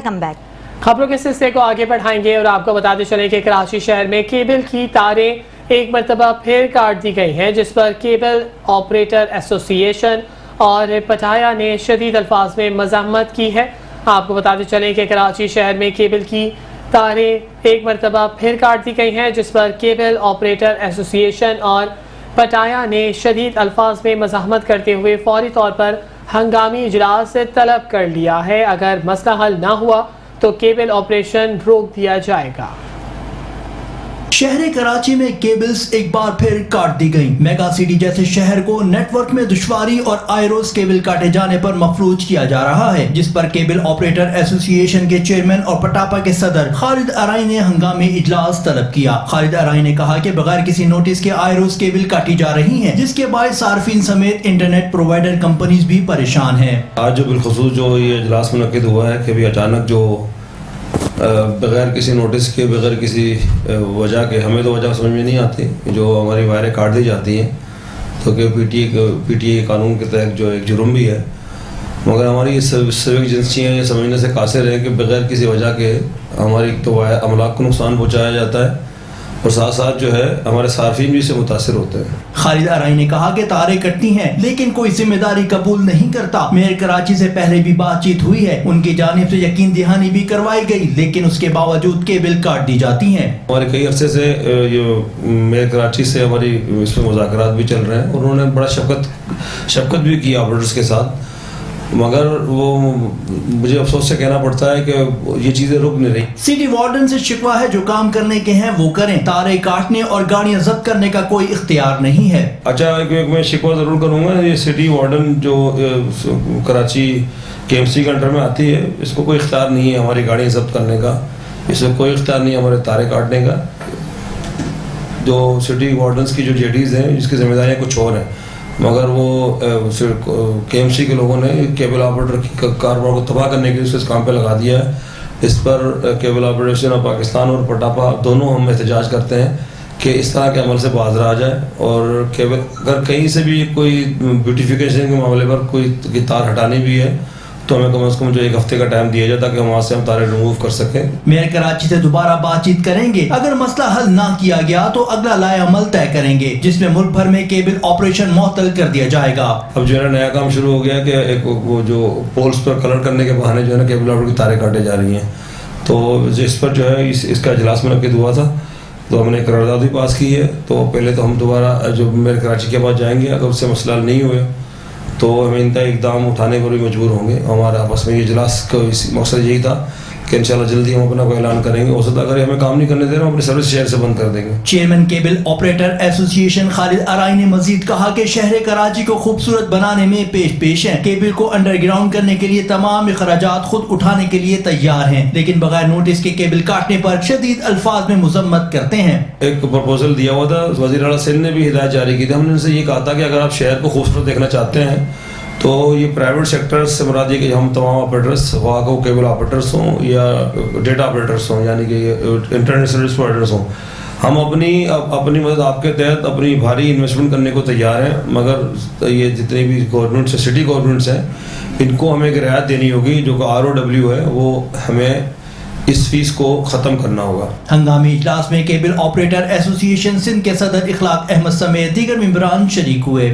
Welcome back. خبروں کے سلسلے کو آگے بڑھائیں گے اور آپ کو بتاتے چلیں کہ کراچی شہر میں کیبل کی تاریں ایک مرتبہ پھر کاٹ دی گئی ہیں، جس پر کیبل آپریٹر ایسوسی ایشن اور پٹایا نے شدید الفاظ میں مذمت کی ہے. آپ کو بتاتے چلیں کہ کراچی شہر میں کیبل کی تاریں ایک مرتبہ پھر کاٹ دی گئی ہیں، جس پر کیبل آپریٹر ایسوسی ایشن اور پٹایا نے شدید الفاظ میں مزاحمت کرتے ہوئے فوری طور پر ہنگامی اجلاس طلب کر لیا ہے. اگر مسئلہ حل نہ ہوا تو کیبل آپریشن روک دیا جائے گا. شہر کراچی میں کیبلز ایک بار پھر کاٹ دی گئیں. میگا سٹی جیسے شہر کو نیٹ ورک میں دشواری اور آئے روز کیبل کاٹے جانے پر مفلوج کیا جا رہا ہے، جس پر کیبل آپریٹر ایسوسی ایشن کے چیئرمین اور پٹاپا کے صدر خالد ارائی نے ہنگامی اجلاس طلب کیا. خالد ارائی نے کہا کہ بغیر کسی نوٹس کے آئے روز کیبل کاٹی جا رہی ہیں، جس کے باعث صارفین سمیت انٹرنیٹ پرووائڈر کمپنیز بھی پریشان ہیں. آج جو بالخصوص جو یہ اجلاس منعقد ہوا ہے کہ اچانک جو بغیر کسی نوٹس کے، بغیر کسی وجہ کے، ہمیں تو وجہ سمجھ میں نہیں آتی، جو ہماری وائریں کاٹ دی جاتی ہیں تو کہ پی ٹی اے قانون کے تحت جو ایک جرم بھی ہے، مگر ہماری سیوک ایجنسیاں یہ سمجھنے سے قاصر ہیں کہ بغیر کسی وجہ کے ہماری تو املاک کو نقصان پہنچایا جاتا ہے اور ساتھ ساتھ جو ہے ہمارے صارفین بھی اس سے متاثر ہوتے ہیں. خالد ارائی نے کہا کہ تاریں کٹتی ہیں لیکن کوئی ذمہ داری قبول نہیں کرتا. میئر کراچی سے پہلے بھی بات چیت ہوئی ہے، ان کی جانب سے یقین دہانی بھی کروائی گئی، لیکن اس کے باوجود کیبل کاٹ دی جاتی ہیں. ہمارے کئی عرصے سے یہ میئر کراچی سے ہماری اس میں مذاکرات بھی چل رہے ہیں اور انہوں نے بڑا شفقت بھی کی آپریٹرز کے ساتھ، مگر وہ مجھے افسوس سے کہنا پڑتا ہے کہ یہ چیزیں رک نہیں رہی. سٹی وارڈن سے شکوہ ہے جو کام کرنے کے ہیں وہ کریں، تاریں کاٹنے اور گاڑیاں ضبط کرنے کا کوئی اختیار نہیں ہے. اچھا، ایک میں شکوہ ضرور کروں گا. یہ سٹی وارڈن جو کراچی کے ایم سی کے انڈر میں آتی ہے، اس کو کوئی اختیار نہیں ہے ہماری گاڑیاں ضبط کرنے کا، اس کو کوئی اختیار نہیں ہے ہمارے تاریں کاٹنے کا. جو سٹی وارڈنس کی جو جیڈیز ہیں اس کی ذمہ داریاں کچھ اور ہیں، مگر وہ کے ایم سی کے لوگوں نے کیبل آپریٹر کی کاروبار کو تباہ کرنے کے لیے اس کام پہ لگا دیا ہے. اس پر کیبل آپریشن اور پاکستان اور پٹاپا دونوں ہم احتجاج کرتے ہیں کہ اس طرح کے عمل سے باز رہا جائے، اور کیبل اگر کہیں سے بھی کوئی بیوٹیفیکیشن کے معاملے پر کوئی تار ہٹانی بھی ہے تو ہمیں کم از کم جو ایک ہفتے کا ٹائم دیا جائے تاکہ وہاں سے ہم تاریں ریموو کر سکیں. میئر کراچی سے دوبارہ بات چیت کریں گے. اگر مسئلہ حل نہ کیا گیا تو اگلا لائحہ عمل طے کریں گے، جس میں ملک بھر میں کیبل آپریشن معطل کر دیا جائے گا. اب جو ہے نا نیا کام شروع ہو گیا کہ ایک وہ جو پولس پر کلر کرنے کے بہانے جو ہے نا کیبل آپریٹر کی تاریں کاٹے جا رہی ہیں، تو اس پر جو ہے اس کا اجلاس منعقد ہوا تھا تو ہم نے قرارداد بھی پاس کی ہے. تو پہلے تو ہم دوبارہ جو میئر کراچی کے پاس جائیں گے، اگر اس سے مسئلہ حل نہیں ہوئے تو ہمیں انتہائی اقدام اٹھانے پر بھی مجبور ہوں گے. ہمارا آپس میں یہ اجلاس کا مقصد یہی تھا کہ انشاءاللہ جلدی ہم اپنا کوئی اعلان کریں گے. ہو سکتا ہے اگر ہمیں کام نہیں کرنے دے رہے ہم اپنی سروس شہر سے بند کر دیں گے. چیئرمین کیبل آپریٹر ایسوسی ایشن خالد ارائی نے مزید کہا کہ شہر کراچی کو خوبصورت بنانے میں پیش ہیں. کیبل کو انڈر گراؤنڈ کرنے کے لیے تمام اخراجات خود اٹھانے کے لیے تیار ہیں، لیکن بغیر نوٹس کے کیبل کاٹنے پر شدید الفاظ میں مذمت کرتے ہیں. ایک پرپوزل دیا ہوا تھا، وزیر اعلیٰ سندھ نے بھی ہدایت جاری کی تھی. ہم نے ان سے یہ کہا تھا کہ اگر آپ شہر کو خوبصورت دیکھنا چاہتے ہیں تو یہ پرائیویٹ سیکٹر سے مراد یہ کہ ہم تمام آپریٹرس، خواہ کو کیبل آپریٹرس ہوں یا ڈیٹا آپریٹرس ہوں، یعنی کہ انٹرنیٹ سروس پرووائڈرس ہوں، ہم اپنی مدد آپ کے تحت اپنی بھاری انویسٹمنٹ کرنے کو تیار ہیں. مگر یہ جتنی بھی گورنمنٹس ہیں، سٹی گورنمنٹس ہیں، ان کو ہمیں ایک رعایت دینی ہوگی. جو کہ ROW ہے وہ ہمیں اس فیس کو ختم کرنا ہوگا. ہنگامی اجلاس میں کیبل آپریٹر ایسوسی ایشن سندھ کے صدر اخلاق احمد سمیت دیگر ممبران شریک ہوئے.